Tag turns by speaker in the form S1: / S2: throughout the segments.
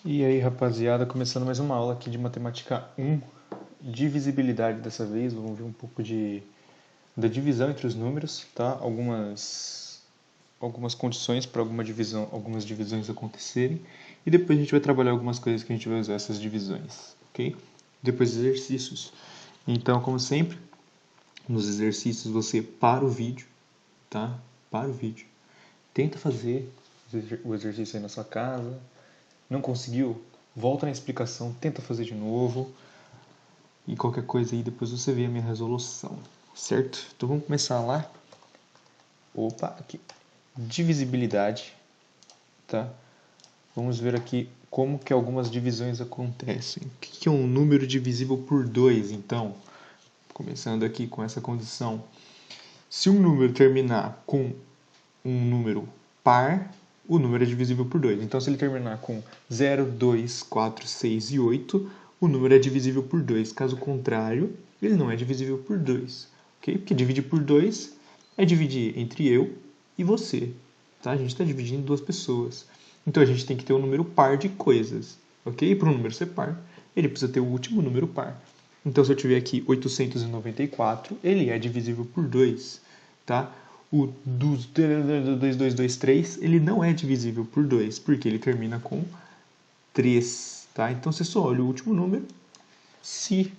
S1: E aí, rapaziada, começando mais uma aula aqui de Matemática 1, divisibilidade dessa vez. Vamos ver um pouco da divisão entre os números, tá? Algumas condições para algumas divisões acontecerem. E depois a gente vai trabalhar algumas coisas que a gente vai usar essas divisões, ok? Depois exercícios. Então, como sempre, nos exercícios você para o vídeo, tá? Para o vídeo. Tenta fazer o exercício aí na sua casa. Não conseguiu? Volta na explicação, tenta fazer de novo. E qualquer coisa aí, depois você vê a minha resolução. Certo? Então vamos começar lá. Opa, aqui. Divisibilidade. Tá? Vamos ver aqui como que algumas divisões acontecem. O que é um número divisível por 2, então? Começando aqui com essa condição. Se um número terminar com um número par, o número é divisível por 2. Então, se ele terminar com 0, 2, 4, 6 e 8, o número é divisível por 2. Caso contrário, ele não é divisível por 2. Okay? Porque dividir por 2 é dividir entre eu e você. Tá? A gente está dividindo duas pessoas. Então, a gente tem que ter um número par de coisas. Okay? E para um número ser par, ele precisa ter o último número par. Então, se eu tiver aqui 894, ele é divisível por 2. Tá? O 2223, ele não é divisível por 2, porque ele termina com 3. Tá? Então, você só olha o último número. Se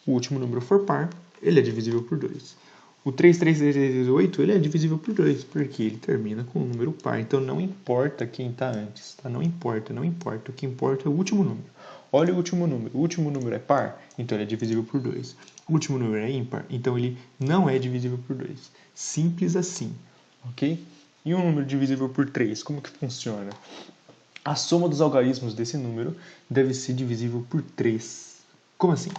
S1: o último número for par, ele é divisível por 2. O 3338, ele é divisível por 2, porque ele termina com um número par. Então, não importa quem está antes. Tá? Não importa, não importa. O que importa é o último número. Olha o último número. O último número é par, então ele é divisível por 2. O último número é ímpar, então ele não é divisível por 2. Simples assim, ok? E um número divisível por 3, como que funciona? A soma dos algarismos desse número deve ser divisível por 3. Como assim?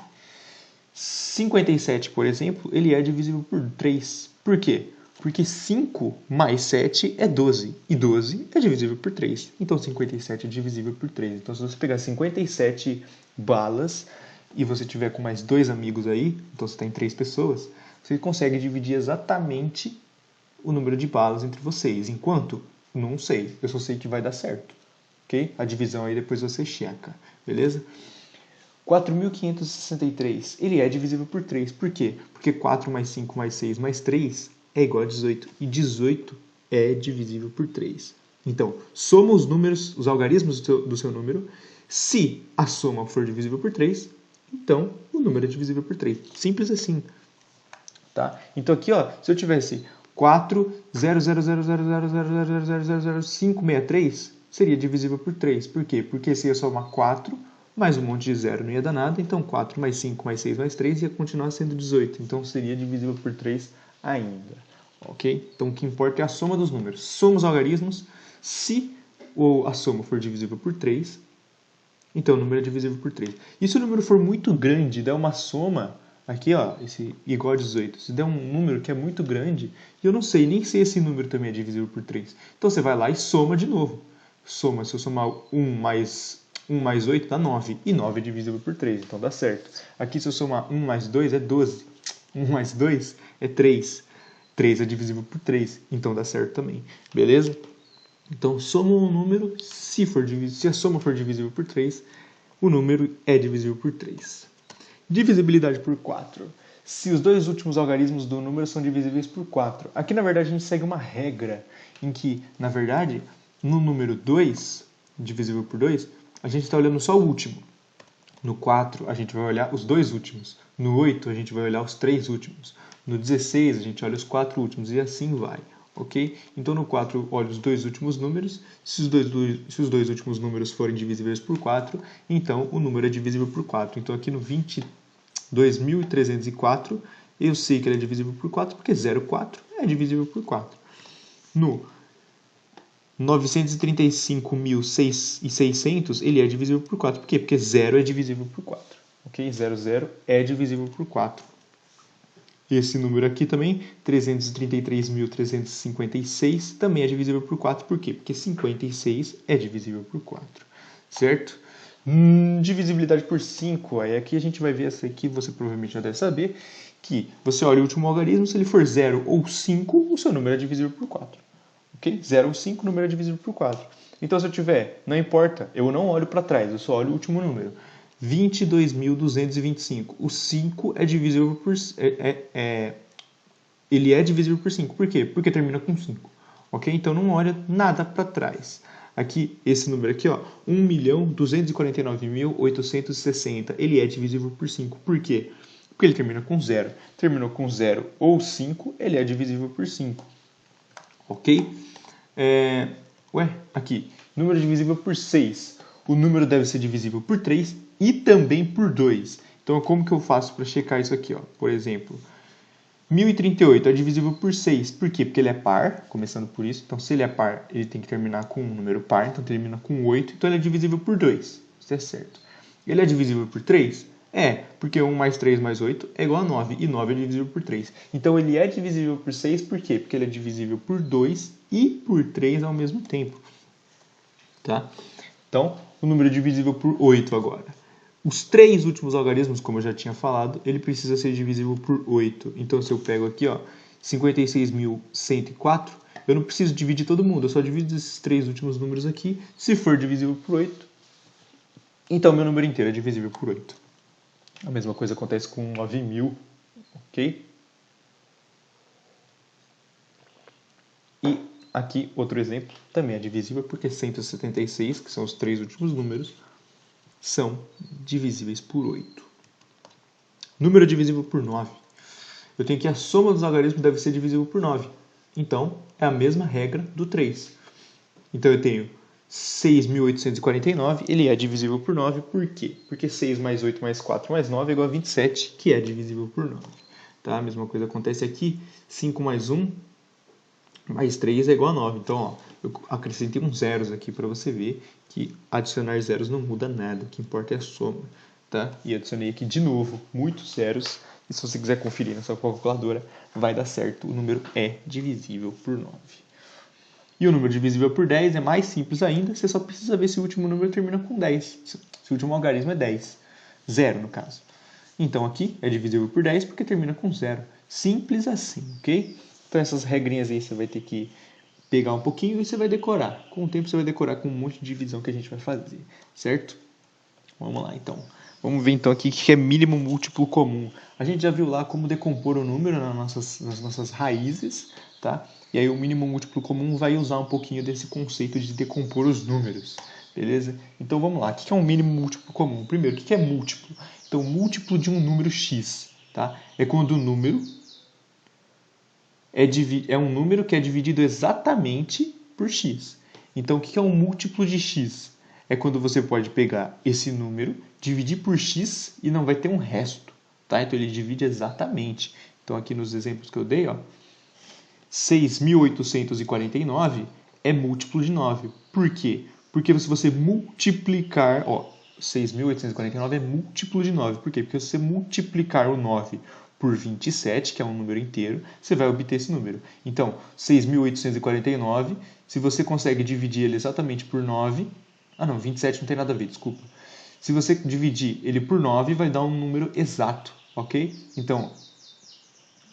S1: 57, por exemplo, ele é divisível por 3. Por quê? Porque 5 mais 7 é 12. E 12 é divisível por 3. Então 57 é divisível por 3. Então se você pegar 57 balas e você tiver com mais 2 amigos aí, então você tem 3 pessoas, você consegue dividir exatamente o número de balas entre vocês. Enquanto? Não sei. Eu só sei que vai dar certo. Ok? A divisão aí depois você checa. Beleza? 4.563, ele é divisível por 3. Por quê? Porque 4 mais 5 mais 6 mais 3 é igual a 18. E 18 é divisível por 3. Então, soma os números, os algarismos do seu número. Se a soma for divisível por 3, então o número é divisível por 3. Simples assim. Tá? Então aqui, ó, se eu tivesse 4.0000000000563, seria divisível por 3. Por quê? Porque se eu somar 4 mais um monte de zero não ia dar nada, então 4 mais 5 mais 6 mais 3 ia continuar sendo 18. Então seria divisível por 3 ainda. Ok? Então o que importa é a soma dos números. Soma os algarismos. Se a soma for divisível por 3, então o número é divisível por 3. E se o número for muito grande, der uma soma, aqui ó, esse igual a 18, se der um número que é muito grande, e eu não sei nem se esse número também é divisível por 3. Então você vai lá e soma de novo. Soma, se eu somar 1 mais 8 dá 9. E 9 é divisível por 3, então dá certo. Aqui se eu somar 1 mais 2 é 12. 1 mais 2 é 3. 3 é divisível por 3, então dá certo também. Beleza? Então soma um número, se a soma for divisível por 3, o número é divisível por 3. Divisibilidade por 4. Se os dois últimos algarismos do número são divisíveis por 4. Aqui, na verdade, a gente segue uma regra em que, na verdade, no número 2, divisível por 2, a gente está olhando só o último. No 4, a gente vai olhar os dois últimos. No 8, a gente vai olhar os 3 últimos. No 16, a gente olha os 4 últimos e assim vai. Ok? Então no 4 eu olho os dois últimos números. Se os dois últimos números forem divisíveis por 4, então o número é divisível por 4. Então aqui no 22.304, eu sei que ele é divisível por 4, porque 0,4 é divisível por 4. No 935.600, ele é divisível por 4. Por quê? Porque 0 é divisível por 4. Ok? 0, 0 é divisível por 4. Esse número aqui também, 333.356, também é divisível por 4. Por quê? Porque 56 é divisível por 4. Certo? Divisibilidade por 5. Aí aqui a gente vai ver essa aqui, você provavelmente já deve saber, que você olha o último algarismo, se ele for 0 ou 5, o seu número é divisível por 4. ok? 0 ou 5, o número é divisível por 4. Então, se eu tiver, não importa, eu não olho para trás, eu só olho o último número. 22.225. O 5 é divisível por... ele é divisível por 5. Por quê? Porque termina com 5. Ok? Então, não olha nada para trás. Aqui, esse número aqui, ó, 1.249.860, ele é divisível por 5. Por quê? Porque ele termina com 0. Terminou com 0 ou 5, ele é divisível por 5. Ok? Aqui, número divisível por 6. O número deve ser divisível por 3 e também por 2. Então, como que eu faço para checar isso aqui? Ó? Por exemplo, 1038 é divisível por 6. Por quê? Porque ele é par, começando por isso. Então, se ele é par, ele tem que terminar com um número par. Então, termina com 8. Então, ele é divisível por 2. Isso é certo. Ele é divisível por 3? É, porque 1 mais 3 mais 8 é igual a 9. E 9 é divisível por 3. Então, ele é divisível por 6. Por quê? Porque ele é divisível por 2 e por 3 ao mesmo tempo. Tá? Então, o número é divisível por 8 agora. Os 3 últimos algarismos, como eu já tinha falado, ele precisa ser divisível por 8. Então, se eu pego aqui, ó, 56.104, eu não preciso dividir todo mundo, eu só divido esses 3 últimos números aqui. Se for divisível por 8, então meu número inteiro é divisível por 8. A mesma coisa acontece com 9.000, ok? E aqui, outro exemplo, também é divisível, porque 176, que são os 3 últimos números, são divisíveis por 8. Número divisível por 9. Eu tenho que a soma dos algarismos deve ser divisível por 9. Então, é a mesma regra do 3. Então, eu tenho 6.849, ele é divisível por 9. Por quê? Porque 6 mais 8 mais 4 mais 9 é igual a 27, que é divisível por 9. Tá? A mesma coisa acontece aqui. 5 mais 1 mais 3 é igual a 9. Então, ó, eu acrescentei uns zeros aqui para você ver que adicionar zeros não muda nada. O que importa é a soma. Tá? E adicionei aqui de novo muitos zeros. E se você quiser conferir na sua calculadora, vai dar certo. O número é divisível por 9. E o número divisível por 10 é mais simples ainda. Você só precisa ver se o último número termina com 10. Se o último algarismo é 10. 0, no caso. Então, aqui é divisível por 10 porque termina com 0. Simples assim, ok? Então, essas regrinhas aí você vai ter que pegar um pouquinho e você vai decorar. Com o tempo, você vai decorar com um monte de divisão que a gente vai fazer, certo? Vamos lá, então. Vamos ver, então, aqui o que é mínimo múltiplo comum. A gente já viu lá como decompor o número nas nossas raízes, tá? E aí o mínimo múltiplo comum vai usar um pouquinho desse conceito de decompor os números, beleza? Então, vamos lá. O que é um mínimo múltiplo comum? Primeiro, o que é múltiplo? Então, múltiplo de um número x, tá? É quando o número é um número que é dividido exatamente por x. Então, o que é um múltiplo de x? É quando você pode pegar esse número, dividir por x e não vai ter um resto. Tá? Então, ele divide exatamente. Então, aqui nos exemplos que eu dei, ó, 6.849 é múltiplo de 9. Por quê? Porque se você multiplicar... 6.849 é múltiplo de 9. Por quê? Porque se você multiplicar o 9 por 27, que é um número inteiro, você vai obter esse número. Então, 6.849, se você consegue dividir ele exatamente por 9... 27 não tem nada a ver, desculpa. Se você dividir ele por 9, vai dar um número exato, ok? Então,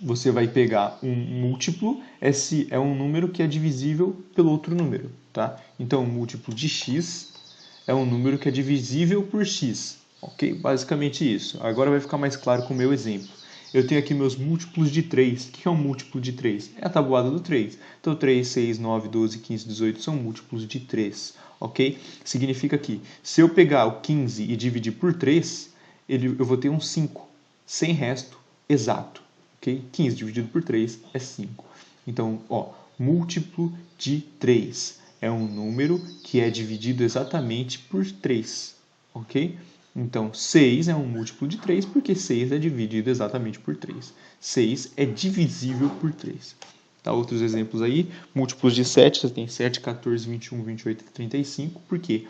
S1: você vai pegar um múltiplo, esse é um número que é divisível pelo outro número, tá? Então, o múltiplo de x é um número que é divisível por x, ok? Basicamente isso. Agora vai ficar mais claro com o meu exemplo. Eu tenho aqui meus múltiplos de 3. O que é um múltiplo de 3? É a tabuada do 3. Então, 3, 6, 9, 12, 15, 18 são múltiplos de 3, ok? Significa que, se eu pegar o 15 e dividir por 3, eu vou ter um 5, sem resto, exato, ok? 15 dividido por 3 é 5. Então, ó, múltiplo de 3 é um número que é dividido exatamente por 3, ok? Então, 6 é um múltiplo de 3 porque 6 é dividido exatamente por 3. 6 é divisível por 3. Tá, outros exemplos aí, múltiplos de 7, você tem 7, 14, 21, 28 e 35. Por quê?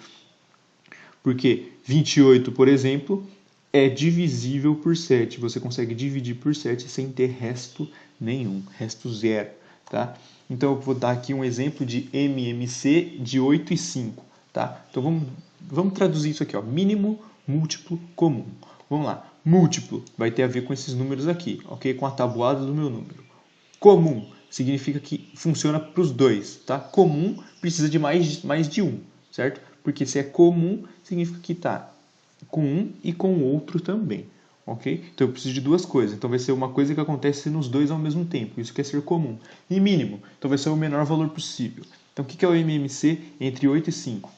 S1: Porque 28, por exemplo, é divisível por 7. Você consegue dividir por 7 sem ter resto nenhum, resto zero. Tá? Então, eu vou dar aqui um exemplo de MMC de 8 e 5. Tá? Então, vamos traduzir isso aqui. Ó. Mínimo múltiplo comum. Vamos lá. Múltiplo vai ter a ver com esses números aqui, ok? Com a tabuada do meu número. Comum significa que funciona para os dois, tá? Comum precisa de mais de um, certo? Porque se é comum, significa que está com um e com o outro também, ok? Então eu preciso de duas coisas. Então vai ser uma coisa que acontece nos dois ao mesmo tempo. Isso quer ser comum. E mínimo, então vai ser o menor valor possível. Então o que é o MMC entre 8 e 5?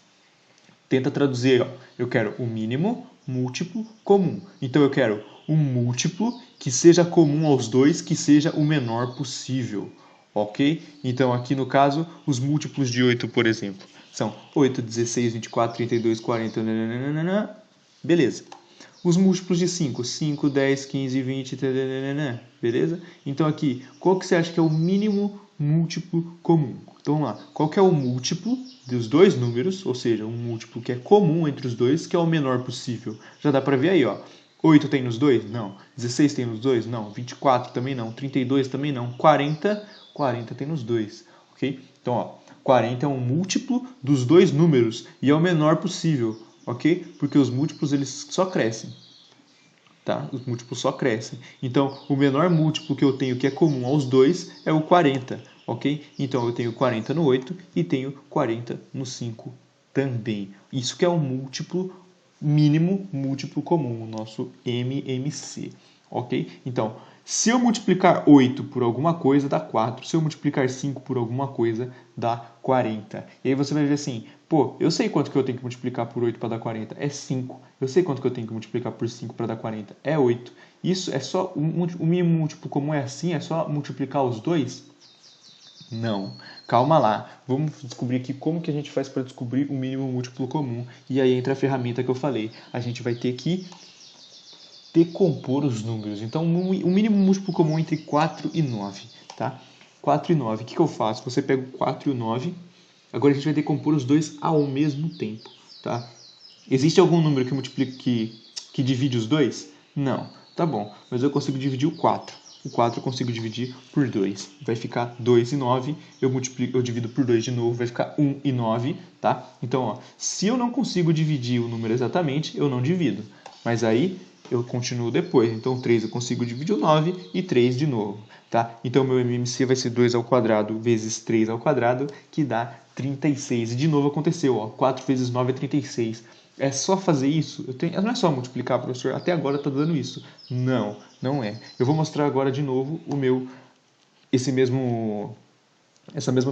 S1: Tenta traduzir, ó. Eu quero o mínimo, múltiplo, comum. Então eu quero um múltiplo que seja comum aos dois, que seja o menor possível, ok? Então aqui no caso, os múltiplos de 8, por exemplo, são 8, 16, 24, 32, 40, nananana. Beleza. Os múltiplos de 5, 5, 10, 15, 20, nananana. Beleza? Então aqui, qual que você acha que é o mínimo múltiplo comum? Então vamos lá. Qual que é o múltiplo dos dois números, ou seja, um múltiplo que é comum entre os dois, que é o menor possível? Já dá para ver aí, ó. 8 tem nos dois? Não. 16 tem nos dois? Não. 24 também não. 32 também não. 40 tem nos dois, ok? Então, ó, 40 é um múltiplo dos dois números e é o menor possível, ok? Porque os múltiplos eles só crescem. Tá? Os múltiplos só crescem. Então, o menor múltiplo que eu tenho que é comum aos dois é o 40, ok? Então, eu tenho 40 no 8 e tenho 40 no 5 também. Isso que é um múltiplo mínimo, múltiplo comum, o nosso MMC, ok? Então, se eu multiplicar 8 por alguma coisa, dá 4. Se eu multiplicar 5 por alguma coisa, dá 40. E aí você vai ver assim, pô, eu sei quanto que eu tenho que multiplicar por 8 para dar 40. É 5. Eu sei quanto que eu tenho que multiplicar por 5 para dar 40. É 8. Isso é só, o mínimo múltiplo comum é assim? É só multiplicar os dois? Não. Calma lá. Vamos descobrir aqui como que a gente faz para descobrir o mínimo múltiplo comum. E aí entra a ferramenta que eu falei. A gente vai ter que decompor os números. Então, o mínimo múltiplo comum entre 4 e 9, tá? 4 e 9. O que eu faço? Você pega o 4 e o 9. Agora a gente vai decompor os dois ao mesmo tempo, tá? Existe algum número que multiplique, que divide os dois? Não. Tá bom, mas eu consigo dividir o 4. O 4 eu consigo dividir por 2. Vai ficar 2 e 9. Eu divido por 2 de novo, vai ficar 1 e 9, tá? Então, ó, se eu não consigo dividir o número exatamente, eu não divido. Mas aí eu continuo depois. Então, 3 eu consigo dividir o 9 e 3 de novo, tá? Então, meu MMC vai ser 2 ao quadrado vezes 3 ao quadrado, que dá 36. E de novo aconteceu, ó, 4 vezes 9 é 36. É só fazer isso? Não é só multiplicar, professor, até agora está dando isso. Não, não é. Eu vou mostrar agora de novo essa mesma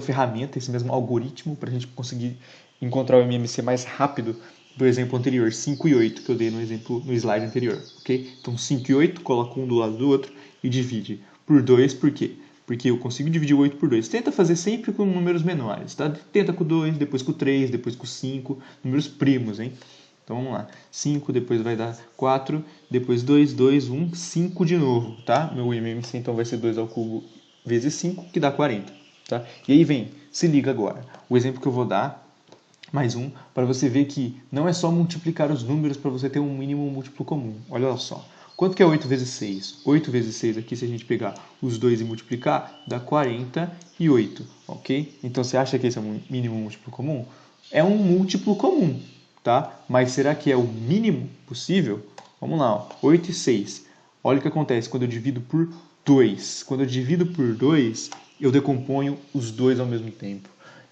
S1: ferramenta, esse mesmo algoritmo para a gente conseguir encontrar o MMC mais rápido do exemplo anterior, 5 e 8, que eu dei no slide anterior, ok? Então 5 e 8, coloca um do lado do outro e divide por 2, por quê? Porque eu consigo dividir o 8 por 2. Tenta fazer sempre com números menores, tá? Tenta com o 2, depois com o 3, depois com o 5, números primos, hein? Então vamos lá, 5, depois vai dar 4, depois 2, 2, 1, 5 de novo, tá? Meu MMC então vai ser 2 ao cubo vezes 5, que dá 40, tá? E aí vem, se liga agora, o exemplo que eu vou dar, mais um, para você ver que não é só multiplicar os números para você ter um mínimo múltiplo comum. Olha só, quanto que é 8 vezes 6? 8 vezes 6 aqui, se a gente pegar os dois e multiplicar, dá 48, ok? Então você acha que esse é um mínimo múltiplo comum? É um múltiplo comum, tá? Mas será que é o mínimo possível? Vamos lá, ó. 8 e 6. Olha o que acontece quando eu divido por 2. Quando eu divido por 2, eu decomponho os dois ao mesmo tempo.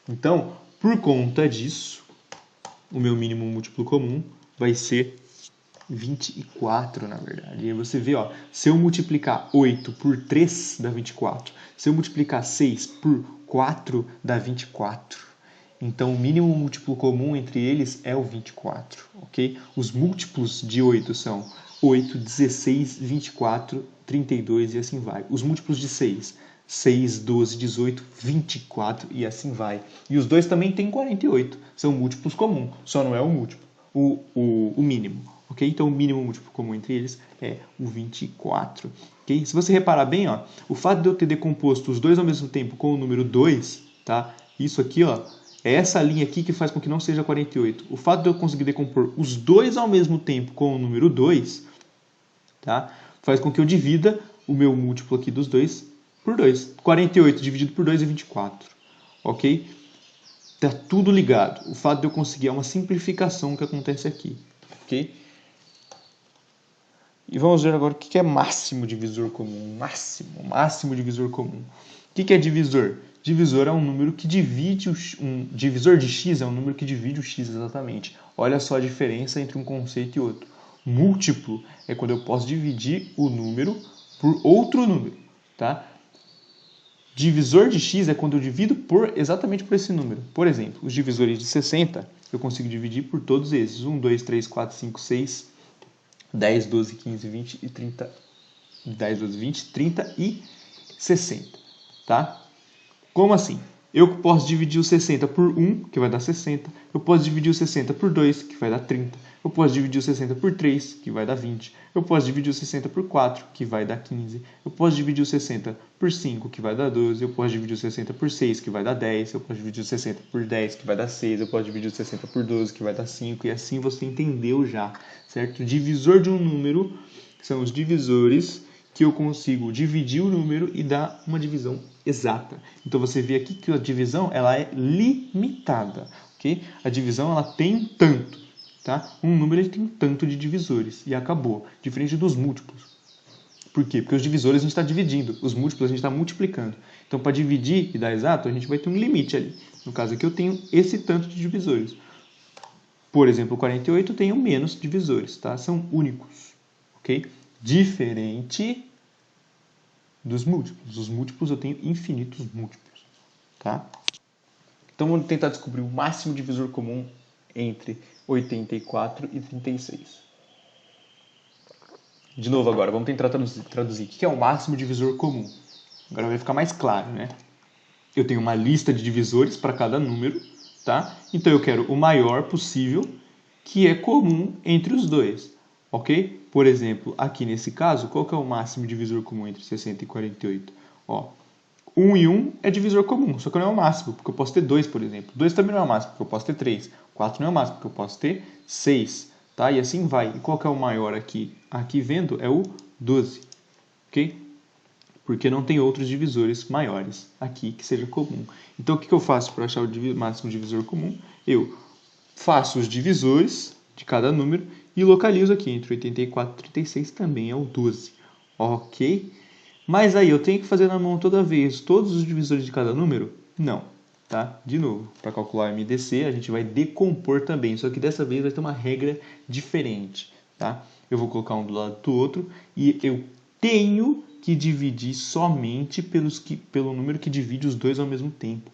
S1: Então, por conta disso, o meu mínimo múltiplo comum vai ser 24, na verdade. E aí você vê, ó, se eu multiplicar 8 por 3, dá 24. Se eu multiplicar 6 por 4, dá 24. Então, o mínimo múltiplo comum entre eles é o 24, ok? Os múltiplos de 8 são 8, 16, 24, 32 e assim vai. Os múltiplos de 6, 6, 12, 18, 24 e assim vai. E os dois também têm 48, são múltiplos comuns, só não é o múltiplo, o mínimo, ok? Então, o mínimo múltiplo comum entre eles é o 24, ok? Se você reparar bem, ó, o fato de eu ter decomposto os dois ao mesmo tempo com o número 2, tá? Isso aqui, ó, é essa linha aqui que faz com que não seja 48. O fato de eu conseguir decompor os dois ao mesmo tempo com o número 2, tá? Faz com que eu divida o meu múltiplo aqui dos dois por 2. 48 dividido por 2 é 24. Ok? Tá tudo ligado. O fato de eu conseguir é uma simplificação que acontece aqui. Ok? E vamos ver agora o que é máximo divisor comum. Máximo divisor comum. que é divisor? Divisor é um número que divide, divisor de x é um número que divide o x exatamente. Olha só a diferença entre um conceito e outro. Múltiplo é quando eu posso dividir o número por outro número, tá? Divisor de x é quando eu divido exatamente por esse número. Por exemplo, os divisores de 60, eu consigo dividir por todos esses. 1, 2, 3, 4, 5, 6, 10, 12, 15, 20 e 30. 10, 12, 20, 30 e 60, tá? Como assim? Eu posso dividir o 60 por 1, que vai dar 60. Eu posso dividir o 60 por 2, que vai dar 30. Eu posso dividir o 60 por 3, que vai dar 20. Eu posso dividir o 60 por 4, que vai dar 15. Eu posso dividir o 60 por 5, que vai dar 12. Eu posso dividir o 60 por 6, que vai dar 10. Eu posso dividir o 60 por 10, que vai dar 6. Eu posso dividir o 60 por 12, que vai dar 5. E assim você entendeu já, certo? O divisor de um número são os divisores que eu consigo dividir o número e dar uma divisão exata. Então você vê aqui que a divisão ela é limitada, ok? A divisão ela tem tanto, tá? Um número ele tem tanto de divisores e acabou. Diferente dos múltiplos. Por quê? Porque os divisores a gente está dividindo, os múltiplos a gente está multiplicando. Então para dividir e dar exato a gente vai ter um limite ali. No caso aqui eu tenho esse tanto de divisores. Por exemplo, o 48 tem menos divisores, tá? São únicos, ok? Diferente dos múltiplos. Os múltiplos eu tenho infinitos múltiplos, tá? Então vamos tentar descobrir o máximo divisor comum entre 84 e 36. De novo agora, vamos tentar traduzir. O que é o máximo divisor comum? Agora vai ficar mais claro, né? Eu tenho uma lista de divisores para cada número, tá? Então eu quero o maior possível que é comum entre os dois, ok? Por exemplo, aqui nesse caso, qual que é o máximo divisor comum entre 60 e 48? Ó, 1 e 1 é divisor comum, só que não é o máximo, porque eu posso ter 2, por exemplo. 2 também não é o máximo, porque eu posso ter 3. 4 não é o máximo, porque eu posso ter 6, tá? E assim vai. E qual que é o maior aqui? Aqui vendo é o 12, ok? Porque não tem outros divisores maiores aqui que seja comum. Então o que eu faço para achar o máximo divisor comum? Eu faço os divisores de cada número e localizo aqui entre 84 e 36 também é o 12, ok? Mas aí eu tenho que fazer na mão toda vez todos os divisores de cada número? Não, tá? De novo, para calcular o MDC a gente vai decompor também, só que dessa vez vai ter uma regra diferente, tá? Eu vou colocar um do lado do outro e eu tenho que dividir somente pelo número que divide os dois ao mesmo tempo,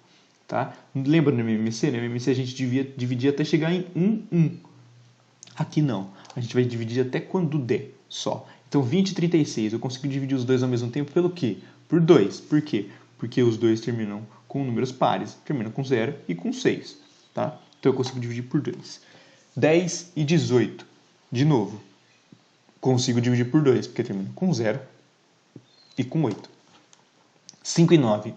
S1: tá? Lembra no MMC? No MMC a gente dividir até chegar em 1, 1. Aqui não. A gente vai dividir até quando der, só. Então 20 e 36, eu consigo dividir os dois ao mesmo tempo pelo quê? Por 2. Por quê? Porque os dois terminam com números pares. Terminam com 0 e com 6, tá? Então eu consigo dividir por 2. 10 e 18. De novo, consigo dividir por 2, porque termina com 0 e com 8. 5 e 9.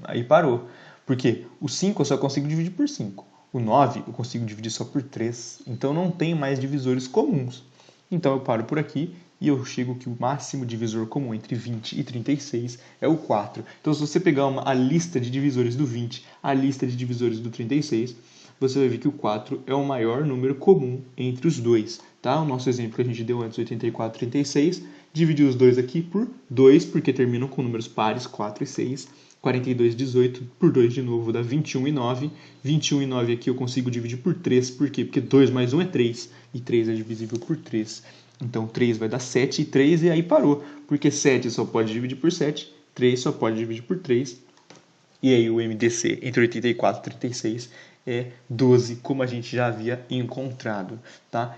S1: Aí parou. Por quê? O 5 eu só consigo dividir por 5. O 9 eu consigo dividir só por 3. Então não tem mais divisores comuns. Então eu paro por aqui e eu chego que o máximo divisor comum entre 20 e 36 é o 4. Então se você pegar a lista de divisores do 20, a lista de divisores do 36, você vai ver que o 4 é o maior número comum entre os dois. Tá? O nosso exemplo que a gente deu antes, 84 e 36, dividiu os dois aqui por 2, porque terminam com números pares, 4 e 6. 42 e 18 por 2 de novo dá 21 e 9. 21 e 9 aqui eu consigo dividir por 3. Por quê? Porque 2 mais 1 é 3. E 3 é divisível por 3. Então 3 vai dar 7 e 3 e aí parou. Porque 7 só pode dividir por 7. 3 só pode dividir por 3. E aí o MDC entre 84 e 36 é 12, como a gente já havia encontrado. Tá?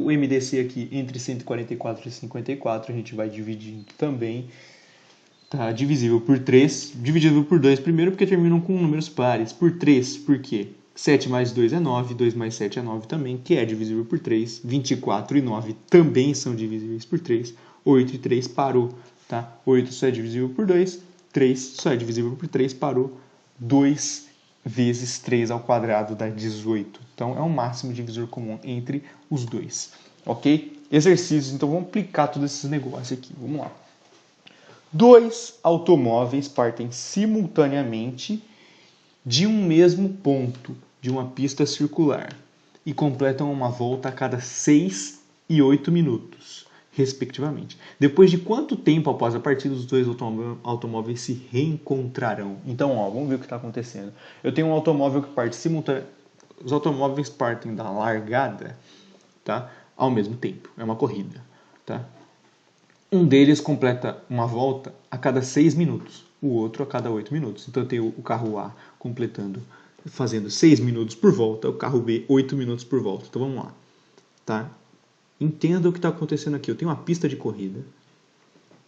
S1: O MDC aqui entre 144 e 54 a gente vai dividir também. Tá, divisível por 3, divisível por 2 primeiro porque terminam com números pares. Por 3, por quê? 7 mais 2 é 9, 2 mais 7 é 9 também, que é divisível por 3. 24 e 9 também são divisíveis por 3. 8 e 3 parou, tá? 8 só é divisível por 2, 3 só é divisível por 3, parou. 2 vezes 3 ao quadrado dá 18. Então é um máximo divisor comum entre os dois, ok? Exercícios, então vamos aplicar todos esses negócios aqui, vamos lá. 2 automóveis partem simultaneamente de um mesmo ponto de uma pista circular e completam uma volta a cada 6 e 8 minutos. respectivamente. Depois de quanto tempo após a partida os dois automóveis se reencontrarão? Então, ó, vamos ver o que está acontecendo. Eu tenho um automóvel que parte simultaneamente. Os automóveis partem da largada, tá? Ao mesmo tempo. É uma corrida, tá? Um deles completa uma volta a cada 6 minutos, o outro a cada 8 minutos. Então eu tenho o carro A fazendo 6 minutos por volta, o carro B 8 minutos por volta. Então vamos lá, tá? Entenda o que está acontecendo aqui. Eu tenho uma pista de corrida.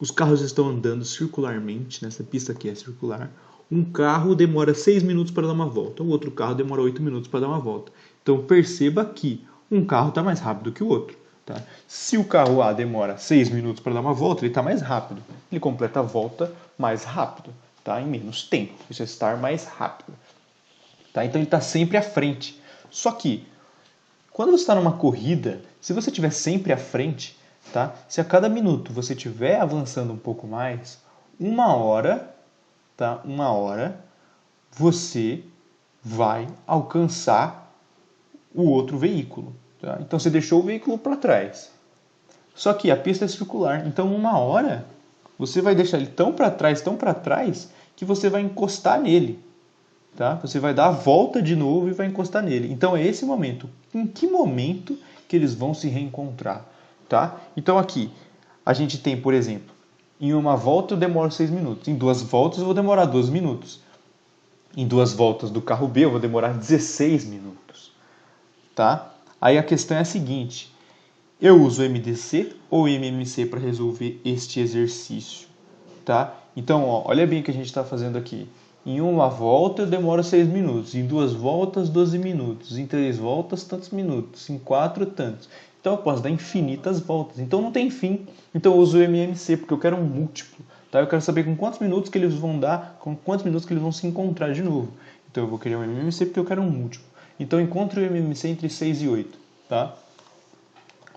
S1: Os carros estão andando circularmente, nessa pista aqui é circular. Um carro demora 6 minutos para dar uma volta, o outro carro demora 8 minutos para dar uma volta. Então perceba que um carro está mais rápido que o outro. Tá? Se o carro A demora 6 minutos para dar uma volta, ele está mais rápido. Ele completa a volta mais rápido, tá? Em menos tempo. Isso é estar mais rápido. Tá? Então ele está sempre à frente. Só que, quando você está numa corrida, se você estiver sempre à frente, tá? Se a cada minuto você estiver avançando um pouco mais, uma hora, tá? Uma hora, você vai alcançar o outro veículo. Tá? Então você deixou o veículo para trás. Só que a pista é circular. Então, uma hora, você vai deixar ele tão para trás, que você vai encostar nele. Tá? Você vai dar a volta de novo e vai encostar nele. Então é esse momento. Em que momento que eles vão se reencontrar? Tá? Então aqui, a gente tem, por exemplo, em uma volta eu demoro 6 minutos. Em 2 voltas eu vou demorar 12 minutos. Em 2 voltas do carro B eu vou demorar 16 minutos. Tá? Aí a questão é a seguinte. Eu uso o MDC ou o MMC para resolver este exercício? Tá? Então, ó, olha bem o que a gente está fazendo aqui. Em uma volta eu demoro 6 minutos, em 2 voltas 12 minutos, em 3 voltas tantos minutos, em 4 tantos. Então eu posso dar infinitas voltas, então não tem fim. Então eu uso o MMC porque eu quero um múltiplo. Tá? Eu quero saber com quantos minutos que eles vão dar, com quantos minutos que eles vão se encontrar de novo. Então eu vou querer um MMC porque eu quero um múltiplo. Então eu encontro o MMC entre 6 e 8. Tá?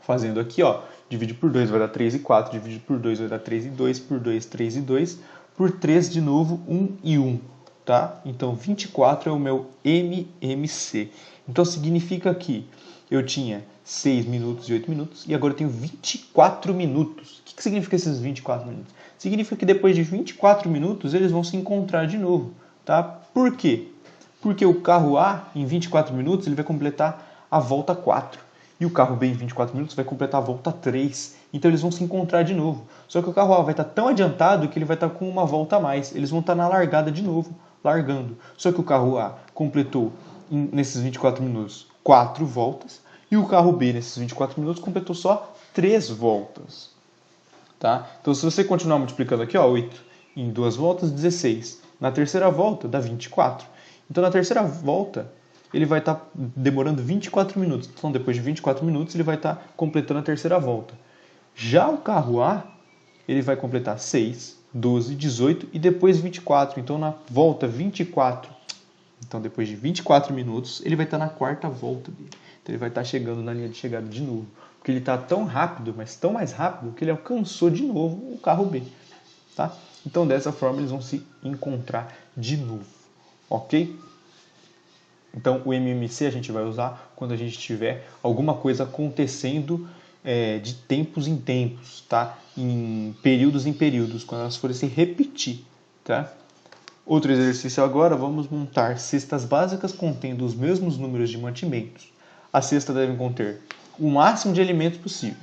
S1: Fazendo aqui, ó, divide por 2 vai dar 3 e 4, divide por 2 vai dar 3 e 2, por 2, 3 e 2, por 3 de novo, 1 e 1. Tá? Então 24 é o meu MMC. Então significa que eu tinha 6 minutos e 8 minutos e agora eu tenho 24 minutos. O que significa esses 24 minutos? Significa que depois de 24 minutos eles vão se encontrar de novo. Tá? Por quê? Porque o carro A, em 24 minutos, ele vai completar a volta 4. E o carro B, em 24 minutos, vai completar a volta 3. Então eles vão se encontrar de novo. Só que o carro A vai estar tão adiantado que ele vai estar com uma volta a mais. Eles vão estar na largada de novo, largando. Só que o carro A completou, nesses 24 minutos, 4 voltas. E o carro B, nesses 24 minutos, completou só 3 voltas. Tá? Então se você continuar multiplicando aqui, ó, 8 em 2 voltas, 16. Na terceira volta, dá 24. Então na terceira volta, ele vai estar demorando 24 minutos. Então depois de 24 minutos, ele vai estar completando a terceira volta. Já o carro A, ele vai completar 6, 12, 18 e depois 24. Então na volta 24, então depois de 24 minutos, ele vai estar na quarta volta dele. Então ele vai estar chegando na linha de chegada de novo. Porque ele está tão rápido, mas tão mais rápido, que ele alcançou de novo o carro B. Tá? Então dessa forma eles vão se encontrar de novo. Ok? Então o MMC a gente vai usar quando a gente tiver alguma coisa acontecendo de tempos em tempos, tá? Em períodos, quando elas forem se repetir. Tá? Outro exercício agora, vamos montar cestas básicas contendo os mesmos números de mantimentos. As cestas devem conter o máximo de alimentos possíveis.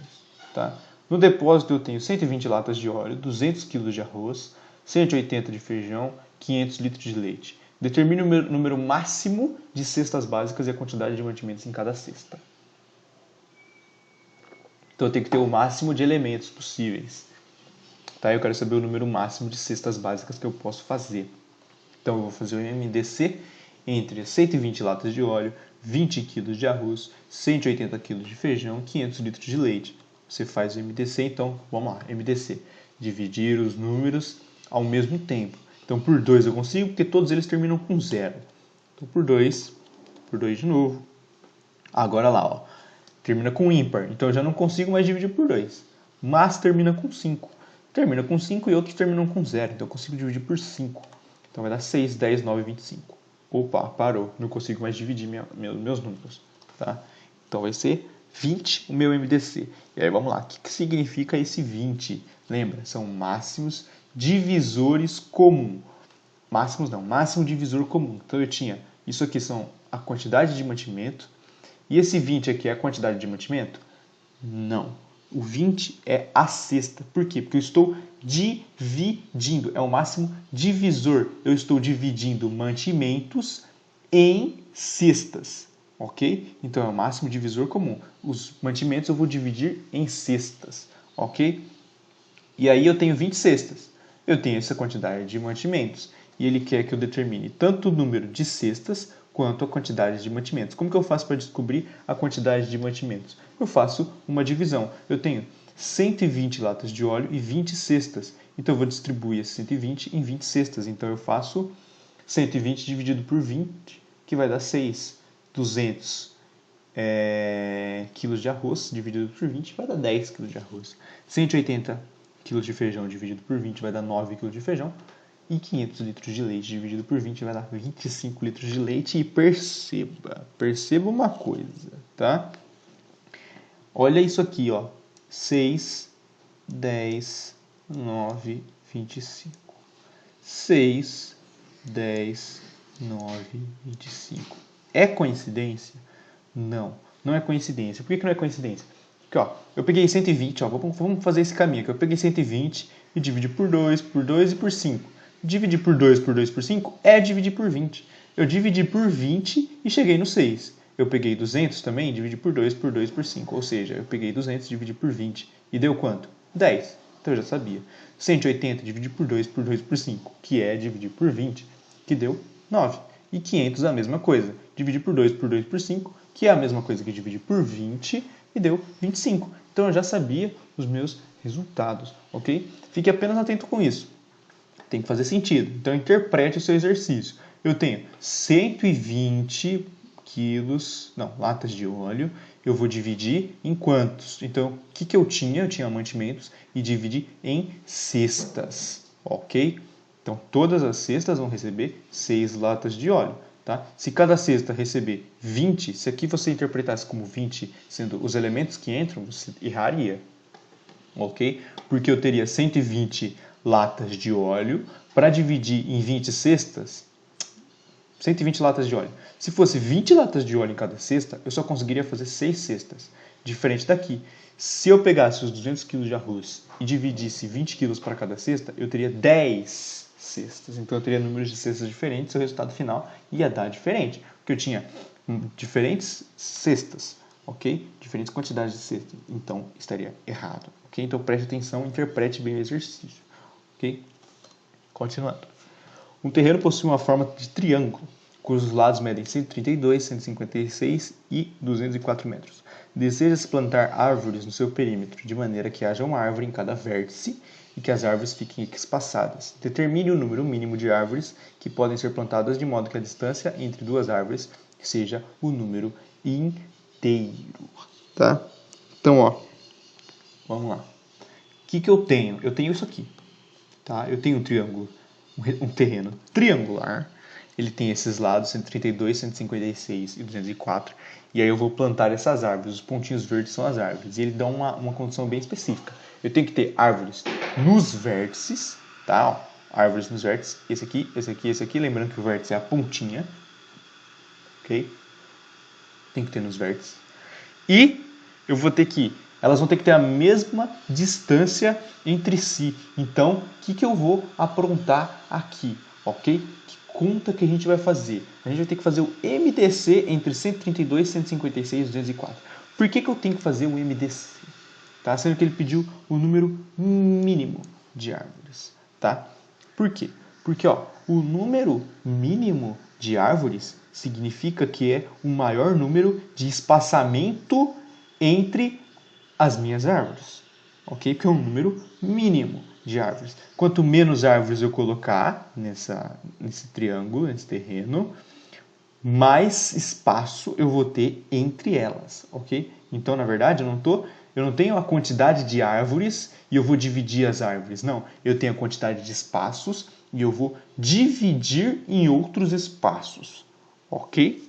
S1: Tá? No depósito eu tenho 120 latas de óleo, 200 kg de arroz, 180 de feijão, 500 litros de leite. Determine o número máximo de cestas básicas e a quantidade de mantimentos em cada cesta. Então eu tenho que ter o máximo de elementos possíveis. Tá? Eu quero saber o número máximo de cestas básicas que eu posso fazer. Então eu vou fazer o MDC entre 120 latas de óleo, 20 kg de arroz, 180 kg de feijão, 500 litros de leite. Você faz o MDC, então vamos lá, MDC. Dividir os números ao mesmo tempo. Então por 2 eu consigo, porque todos eles terminam com 0. Então por 2 de novo. Agora lá, ó, termina com ímpar, então eu já não consigo mais dividir por 2. Mas termina com 5. Termina com 5 e outros terminam com 0, então eu consigo dividir por 5. Então vai dar 6, 10, 9, 25. Opa, parou, não consigo mais dividir meus números. Tá? Então vai ser 20 o meu MDC. E aí vamos lá, o que significa esse 20? Lembra, são máximos divisores comum. Máximos não, máximo divisor comum. Então eu tinha, isso aqui são a quantidade de mantimento, e esse 20 aqui é a quantidade de mantimento? Não. O 20 é a cesta. Por quê? Porque eu estou dividindo. É o máximo divisor. Eu estou dividindo mantimentos em cestas. Ok? Então é o máximo divisor comum. Os mantimentos eu vou dividir em cestas. Ok? E aí eu tenho 20 cestas. Eu tenho essa quantidade de mantimentos. E ele quer que eu determine tanto o número de cestas quanto a quantidade de mantimentos. Como que eu faço para descobrir a quantidade de mantimentos? Eu faço uma divisão. Eu tenho 120 latas de óleo e 20 cestas. Então eu vou distribuir esse 120 em 20 cestas. Então eu faço 120 dividido por 20, que vai dar 6. 200 quilos de arroz dividido por 20 vai dar 10 quilos de arroz. 180 quilos de feijão dividido por 20 vai dar 9 quilos de feijão. E 500 litros de leite dividido por 20 vai dar 25 litros de leite. E perceba uma coisa, tá? Olha isso aqui, ó. 6, 10, 9, 25. 6, 10, 9, 25. É coincidência? Não, não é coincidência. Por que não é coincidência? Porque, ó, eu peguei 120, ó, vamos fazer esse caminho aqui. Eu peguei 120 e dividi por 2, por 2 e por 5. Dividir por 2, por 2, por 5 é dividir por 20. Eu dividi por 20 e cheguei no 6. Eu peguei 200 também, dividi por 2, por 2, por 5. Ou seja, eu peguei 200 e dividi por 20. E deu quanto? 10. Então eu já sabia. 180 dividir por 2, por 5, que é dividir por 20, que deu 9. E 500 a mesma coisa. Dividir por 2, por 5, que é a mesma coisa que dividir por 20, e deu 25. Então eu já sabia os meus resultados, ok? Fique apenas atento com isso. Tem que fazer sentido. Então, interprete o seu exercício. Eu tenho 120 latas de óleo. Eu vou dividir em quantos? Então, o que eu tinha? Eu tinha mantimentos e dividi em cestas. Ok? Então, todas as cestas vão receber 6 latas de óleo. Tá? Se cada cesta receber 20, se aqui você interpretasse como 20 sendo os elementos que entram, você erraria. Ok? Porque eu teria 120 latas de óleo para dividir em 20 cestas. 120 latas de óleo. Se fosse 20 latas de óleo em cada cesta, eu só conseguiria fazer 6 cestas. Diferente daqui. Se eu pegasse os 200 kg de arroz e dividisse 20 kg para cada cesta, eu teria 10 cestas. Então eu teria números de cestas diferentes, o resultado final ia dar diferente. Porque eu tinha diferentes cestas, ok? Diferentes quantidades de cestas. Então estaria errado. Ok? Então preste atenção e interprete bem o exercício. Ok? Continuando. Um terreno possui uma forma de triângulo, cujos lados medem 132, 156 e 204 metros. Deseja-se plantar árvores no seu perímetro, de maneira que haja uma árvore em cada vértice e que as árvores fiquem espaçadas. Determine o número mínimo de árvores que podem ser plantadas de modo que a distância entre duas árvores seja o número inteiro. Tá? Então, ó, vamos lá. O que eu tenho? Eu tenho isso aqui. Tá? Eu tenho um triângulo, um terreno triangular. Ele tem esses lados, 132, 156 e 204. E aí eu vou plantar essas árvores. Os pontinhos verdes são as árvores. E ele dá uma condição bem específica. Eu tenho que ter árvores nos vértices, tá? Ó, árvores nos vértices. Esse aqui, esse aqui, esse aqui. Lembrando que o vértice é a pontinha. Ok? Tem que ter nos vértices. E eu vou ter que... elas vão ter que ter a mesma distância entre si. Então, o que eu vou aprontar aqui? Ok? Que conta que a gente vai fazer? A gente vai ter que fazer o MDC entre 132, 156 e 204. Por que eu tenho que fazer o MDC? Tá? Sendo que ele pediu o número mínimo de árvores. Tá? Por quê? Porque ó, o número mínimo de árvores significa que é o maior número de espaçamento entre as minhas árvores, ok? Porque é um número mínimo de árvores. Quanto menos árvores eu colocar nesse triângulo, nesse terreno, mais espaço eu vou ter entre elas, ok? Então, na verdade, eu não tenho a quantidade de árvores e eu vou dividir as árvores. Não, eu tenho a quantidade de espaços e eu vou dividir em outros espaços, ok?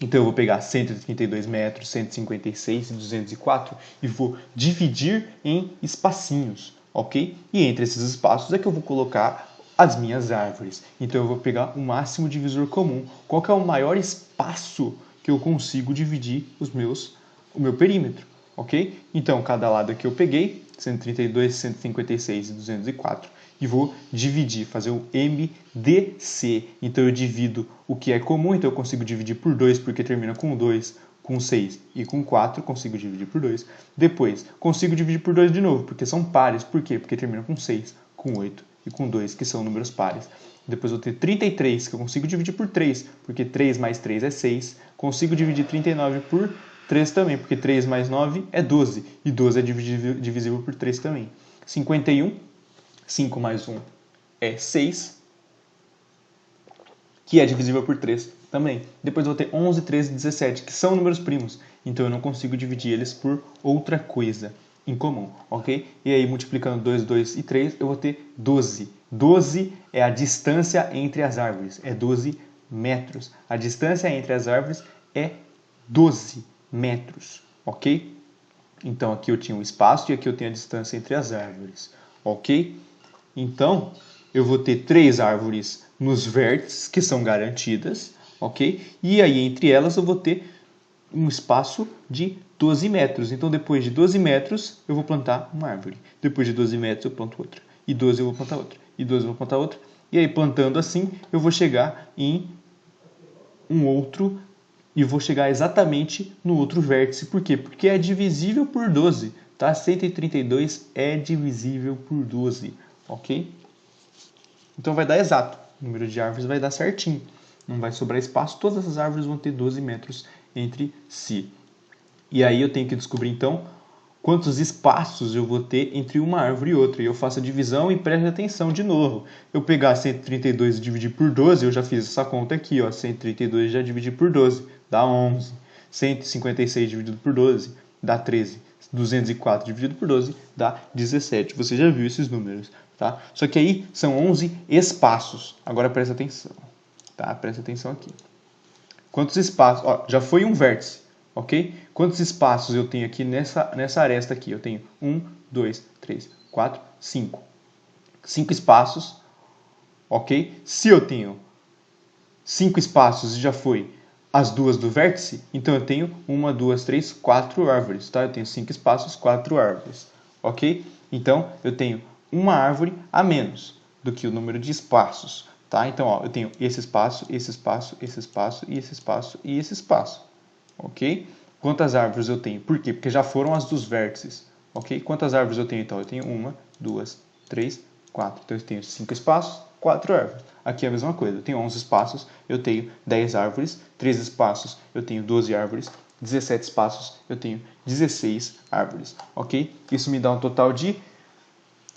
S1: Então eu vou pegar 132 metros, 156 e 204 e vou dividir em espacinhos, ok? E entre esses espaços é que eu vou colocar as minhas árvores. Então eu vou pegar o máximo divisor comum. Qual que é o maior espaço que eu consigo dividir o meu perímetro, ok? Então cada lado aqui eu peguei 132, 156 e 204 e vou dividir, fazer o MDC. Então eu divido o que é comum, então eu consigo dividir por 2 porque termina com 2, com 6 e com 4, consigo dividir por 2. Depois, consigo dividir por 2 de novo, porque são pares. Por quê? Porque termina com 6, com 8 e com 2, que são números pares. Depois eu vou ter 33, que eu consigo dividir por 3, porque 3 mais 3 é 6. Consigo dividir 39 por 3 também, porque 3 mais 9 é 12, e 12 é divisível por 3 também. 51, 5 mais 1 é 6, que é divisível por 3 também. Depois eu vou ter 11, 13 e 17, que são números primos, então eu não consigo dividir eles por outra coisa em comum, ok? E aí, multiplicando 2, 2 e 3, eu vou ter 12. 12 é a distância entre as árvores, é 12 metros. A distância entre as árvores é 12 metros, ok? Então, aqui eu tinha um espaço e aqui eu tenho a distância entre as árvores, ok? Então, eu vou ter 3 árvores nos vértices, que são garantidas, ok? E aí, entre elas, eu vou ter um espaço de 12 metros. Então, depois de 12 metros, eu vou plantar uma árvore. Depois de 12 metros, eu planto outra. E 12 eu vou plantar outra. E 12 eu vou plantar outra. E aí, plantando assim, eu vou chegar em um outro e vou chegar exatamente no outro vértice. Por quê? Porque é divisível por 12. Tá? 132 é divisível por 12. Ok? Então vai dar exato. O número de árvores vai dar certinho. Não vai sobrar espaço. Todas as árvores vão ter 12 metros entre si. E aí eu tenho que descobrir então quantos espaços eu vou ter entre uma árvore e outra. E eu faço a divisão e preste atenção de novo. Eu pegar 132 e dividir por 12, eu já fiz essa conta aqui. Ó. 132 já dividi por 12, dá 11. 156 dividido por 12, dá 13. 204 dividido por 12 dá 17. Você já viu esses números, tá? Só que aí são 11 espaços. Agora presta atenção, tá? Presta atenção aqui. Quantos espaços? Ó, já foi um vértice, ok? Quantos espaços eu tenho aqui nessa aresta aqui? Eu tenho 1, 2, 3, 4, 5. 5 espaços, ok? Se eu tenho 5 espaços e já foi as duas do vértice, então eu tenho 1, 2, 3, 4 árvores, tá? Eu tenho 5 espaços, 4 árvores, ok? Então, eu tenho uma árvore a menos do que o número de espaços, tá? Então, ó, eu tenho esse espaço, esse espaço, esse espaço, e esse espaço, e esse espaço, ok? Quantas árvores eu tenho? Por quê? Porque já foram as dos vértices, ok? Quantas árvores eu tenho, então? Eu tenho 1, 2, 3, 4. Então, eu tenho 5 espaços, 4 árvores. Aqui é a mesma coisa. Eu tenho 11 espaços, eu tenho 10 árvores. 13 espaços, eu tenho 12 árvores. 17 espaços, eu tenho 16 árvores. Ok? Isso me dá um total de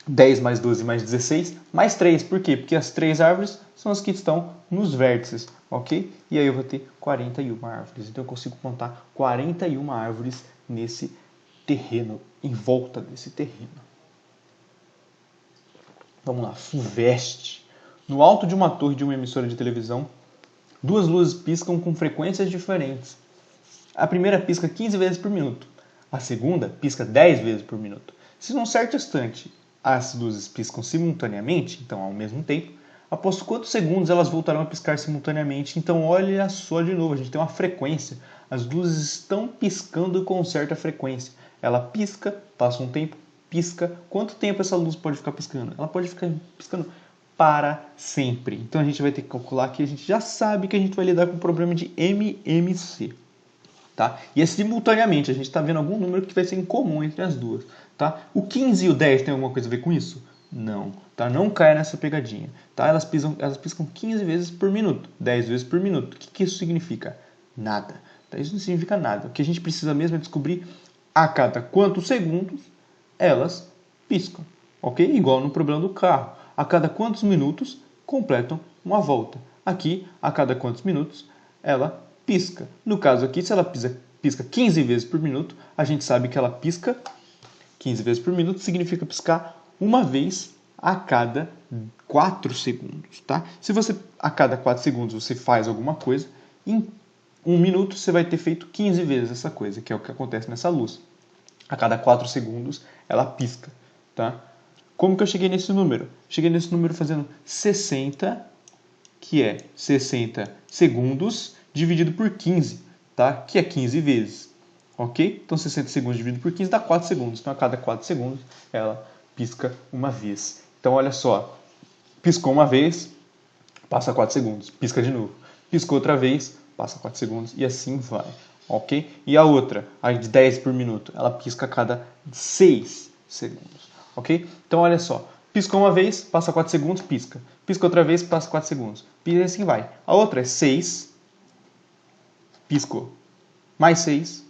S1: 10 mais 12 mais 16 mais 3. Por quê? Porque as 3 árvores são as que estão nos vértices. Ok? E aí eu vou ter 41 árvores. Então eu consigo plantar 41 árvores nesse terreno, em volta desse terreno. Vamos lá. FUVEST. No alto de uma torre de uma emissora de televisão, 2 luzes piscam com frequências diferentes. A primeira pisca 15 vezes por minuto. A segunda pisca 10 vezes por minuto. Se num certo instante as luzes piscam simultaneamente, então ao mesmo tempo, após quantos segundos elas voltarão a piscar simultaneamente? Então olha só de novo, a gente tem uma frequência. As luzes estão piscando com certa frequência. Ela pisca, passa um tempo, pisca. Quanto tempo essa luz pode ficar piscando? Ela pode ficar piscando para sempre. Então a gente vai ter que calcular que a gente já sabe que a gente vai lidar com o problema de MMC. Tá? E é simultaneamente, a gente está vendo algum número que vai ser em comum entre as duas. Tá? O 15 e o 10 tem alguma coisa a ver com isso? Não. Tá? Não cai nessa pegadinha. Tá? Elas piscam 15 vezes por minuto, 10 vezes por minuto. O que isso significa? Nada. Tá? Isso não significa nada. O que a gente precisa mesmo é descobrir a cada quantos segundos elas piscam. Ok? Igual no problema do carro. A cada quantos minutos completam uma volta. Aqui, a cada quantos minutos, ela pisca. No caso aqui, se ela pisca 15 vezes por minuto, a gente sabe que ela pisca 15 vezes por minuto, significa piscar uma vez a cada 4 segundos. Tá? Se você, a cada 4 segundos, você faz alguma coisa, em 1 minuto, você vai ter feito 15 vezes essa coisa, que é o que acontece nessa luz. A cada 4 segundos, ela pisca, tá? Como que eu cheguei nesse número? Cheguei nesse número fazendo 60, que é 60 segundos, dividido por 15, tá? Que é 15 vezes, ok? Então, 60 segundos dividido por 15 dá 4 segundos. Então, a cada 4 segundos, ela pisca uma vez. Então, olha só. Piscou uma vez, passa 4 segundos. Pisca de novo. Piscou outra vez, passa 4 segundos. E assim vai, ok? E a outra, a de 10 por minuto, ela pisca a cada 6 segundos, ok? Então, olha só. Piscou uma vez, passa 4 segundos, pisca. Pisca outra vez, passa 4 segundos. E assim vai. A outra é 6, piscou. Mais 6,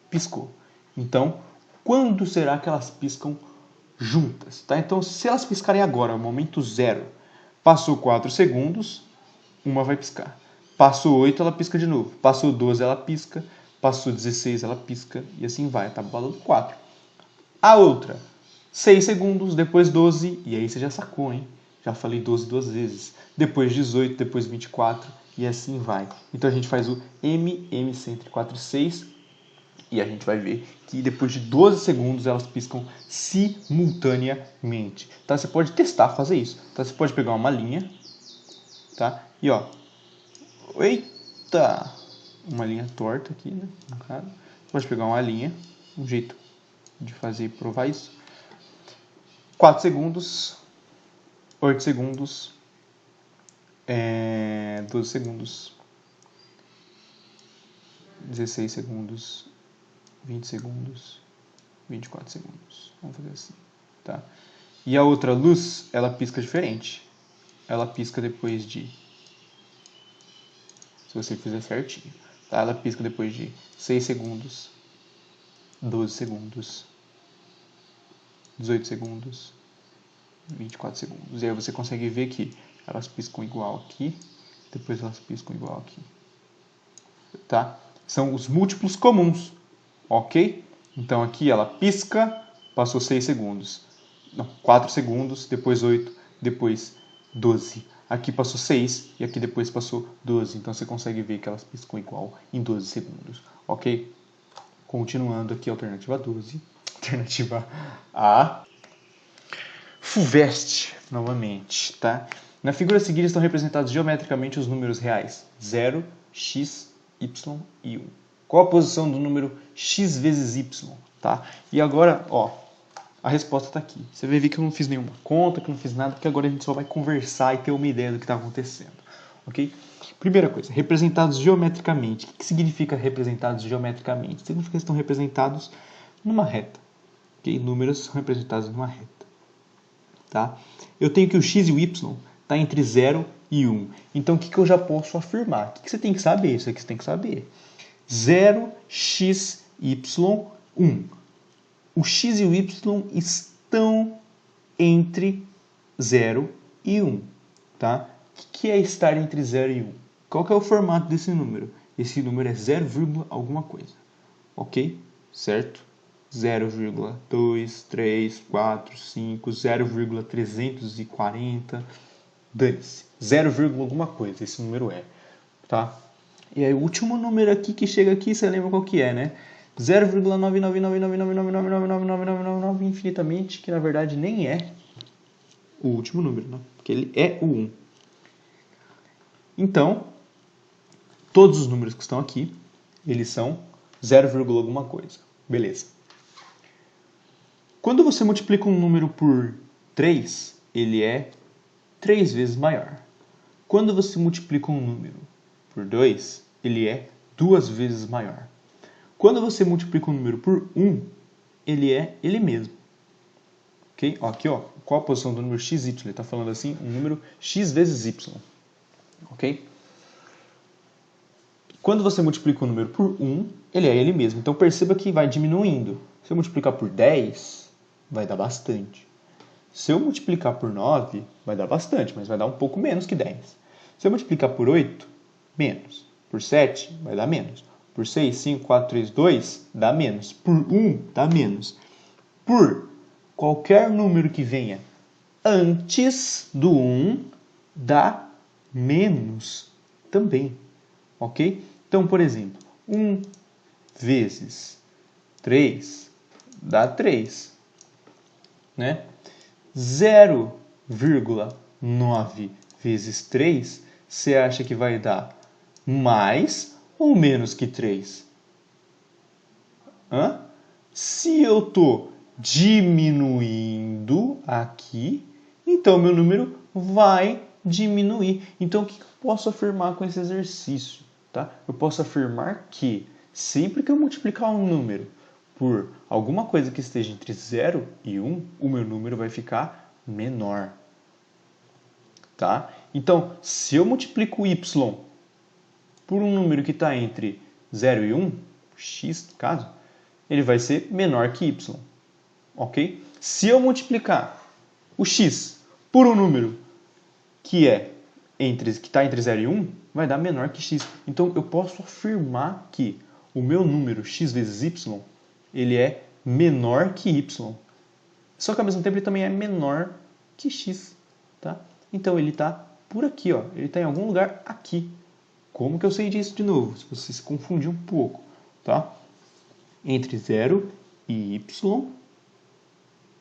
S1: piscou. Então, quando será que elas piscam juntas? Tá? Então, se elas piscarem agora, momento 0, passou 4 segundos, uma vai piscar. Passou 8, ela pisca de novo. Passou 12, ela pisca. Passou 16, ela pisca. E assim vai, tá balando 4. A outra, 6 segundos, depois 12, e aí você já sacou, hein? Já falei 12 duas vezes. Depois 18, depois 24, e assim vai. Então a gente faz o MC entre 4 e 6, e a gente vai ver que depois de 12 segundos elas piscam simultaneamente. Tá? Você pode testar fazer isso. Tá? Você pode pegar uma linha, tá? E ó, eita, uma linha torta aqui, né? Você pode pegar uma linha, um jeito de fazer e provar isso. 4 segundos, 8 segundos, 12 segundos, 16 segundos, 20 segundos, 24 segundos. Vamos fazer assim, tá? E a outra luz, ela pisca diferente. Ela pisca depois de... Se você fizer certinho, tá? Ela pisca depois de 6 segundos, 12 segundos, 18 segundos, 24 segundos. E aí você consegue ver que elas piscam igual aqui, depois elas piscam igual aqui. Tá? São os múltiplos comuns, ok? Então aqui ela pisca, passou 6 segundos. Não, 4 segundos, depois 8, depois 12. Aqui passou 6 e aqui depois passou 12. Então você consegue ver que elas piscam igual em 12 segundos, ok? Continuando aqui, alternativa 12. Alternativa A. FUVEST, novamente, tá? Na figura a seguir estão representados geometricamente os números reais 0, x, y e 1. Qual a posição do número x vezes y, tá? E agora, ó, a resposta está aqui. Você vai ver que eu não fiz nenhuma conta, que eu não fiz nada, porque agora a gente só vai conversar e ter uma ideia do que está acontecendo, ok? Primeira coisa, representados geometricamente. O que significa representados geometricamente? Significa que estão representados numa reta, ok? Números são representados numa reta. Tá? Eu tenho que o x e o y está entre 0 e 1. Então, o que eu já posso afirmar? O que você tem que saber? Isso aqui você tem que saber. 0, x, y, 1. O x e o y estão entre 0 e 1. Tá? O que é estar entre 0 e 1? Qual que é o formato desse número? Esse número é 0, alguma coisa. Ok? Certo? 0,234, 0,340, dane-se, 0, alguma coisa, esse número é, tá? E aí o último número aqui que chega aqui, você lembra qual que é, né? 0,99999999999 infinitamente, que na verdade nem é o último número, né? Porque ele é o 1. Então, todos os números que estão aqui, eles são 0, alguma coisa. Beleza. Quando você multiplica um número por 3, ele é 3 vezes maior. Quando você multiplica um número por 2, ele é 2 vezes maior. Quando você multiplica um número por 1, ele é ele mesmo. Ok? Ó, aqui, ó, qual a posição do número x, y? Ele está falando assim, um número x vezes y. Ok? Quando você multiplica um número por 1, ele é ele mesmo. Então perceba que vai diminuindo. Se eu multiplicar por 10... vai dar bastante. Se eu multiplicar por 9, vai dar bastante, mas vai dar um pouco menos que 10. Se eu multiplicar por 8, menos. Por 7, vai dar menos. Por 6, 5, 4, 3, 2, dá menos. Por 1, dá menos. Por qualquer número que venha antes do 1, dá menos também. Ok? Então, por exemplo, 1 vezes 3 dá 3, né? 0,9 vezes 3, você acha que vai dar mais ou menos que 3? Hã? Se eu estou diminuindo aqui, então meu número vai diminuir. Então, o que eu posso afirmar com esse exercício? Tá? Eu posso afirmar que sempre que eu multiplicar um número por alguma coisa que esteja entre 0 e 1, o meu número vai ficar menor. Tá? Então, se eu multiplico y por um número que está entre 0 e 1, x no caso, ele vai ser menor que y. Ok? Se eu multiplicar o x por um número que está entre 0 e 1, vai dar menor que x. Então, eu posso afirmar que o meu número x vezes y, ele é menor que y. Só que, ao mesmo tempo, ele também é menor que x. Tá? Então, ele está por aqui. Ó. Ele está em algum lugar aqui. Como que eu sei disso de novo? Se você se confundir um pouco. Tá? Entre 0 e y,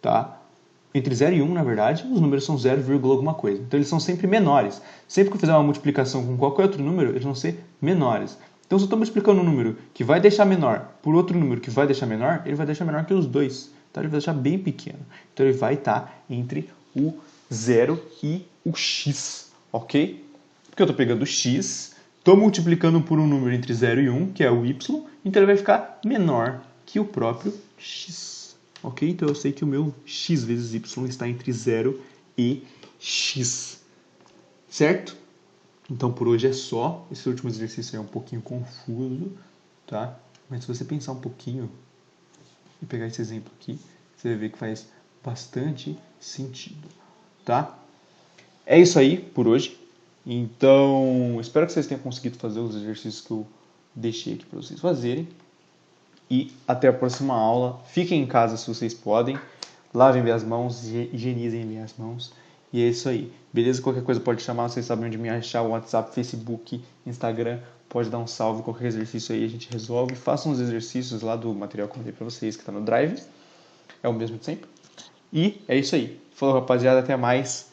S1: tá? Entre 0 e 1, na verdade, os números são 0, alguma coisa. Então, eles são sempre menores. Sempre que eu fizer uma multiplicação com qualquer outro número, eles vão ser menores. Então, se eu estou multiplicando um número que vai deixar menor por outro número que vai deixar menor, ele vai deixar menor que os dois. Então, ele vai deixar bem pequeno. Então, ele vai estar entre o 0 e o x, ok? Porque eu estou pegando o x, estou multiplicando por um número entre 0 e 1, que é o y, então ele vai ficar menor que o próprio x. Ok? Então eu sei que o meu x vezes y está entre 0 e x. Certo? Então por hoje é só. Esse último exercício é um pouquinho confuso, tá? Mas se você pensar um pouquinho e pegar esse exemplo aqui, você vai ver que faz bastante sentido, tá? É isso aí por hoje. Então, espero que vocês tenham conseguido fazer os exercícios que eu deixei aqui para vocês fazerem. E até a próxima aula. Fiquem em casa se vocês podem. Lavem bem as mãos, higienizem bem as mãos. E é isso aí. Beleza? Qualquer coisa pode chamar, vocês sabem onde me achar. WhatsApp, Facebook, Instagram. Pode dar um salve, qualquer exercício aí a gente resolve. Façam os exercícios lá do material que eu mandei pra vocês, que tá no Drive. É o mesmo de sempre. E é isso aí. Falou, rapaziada. Até mais.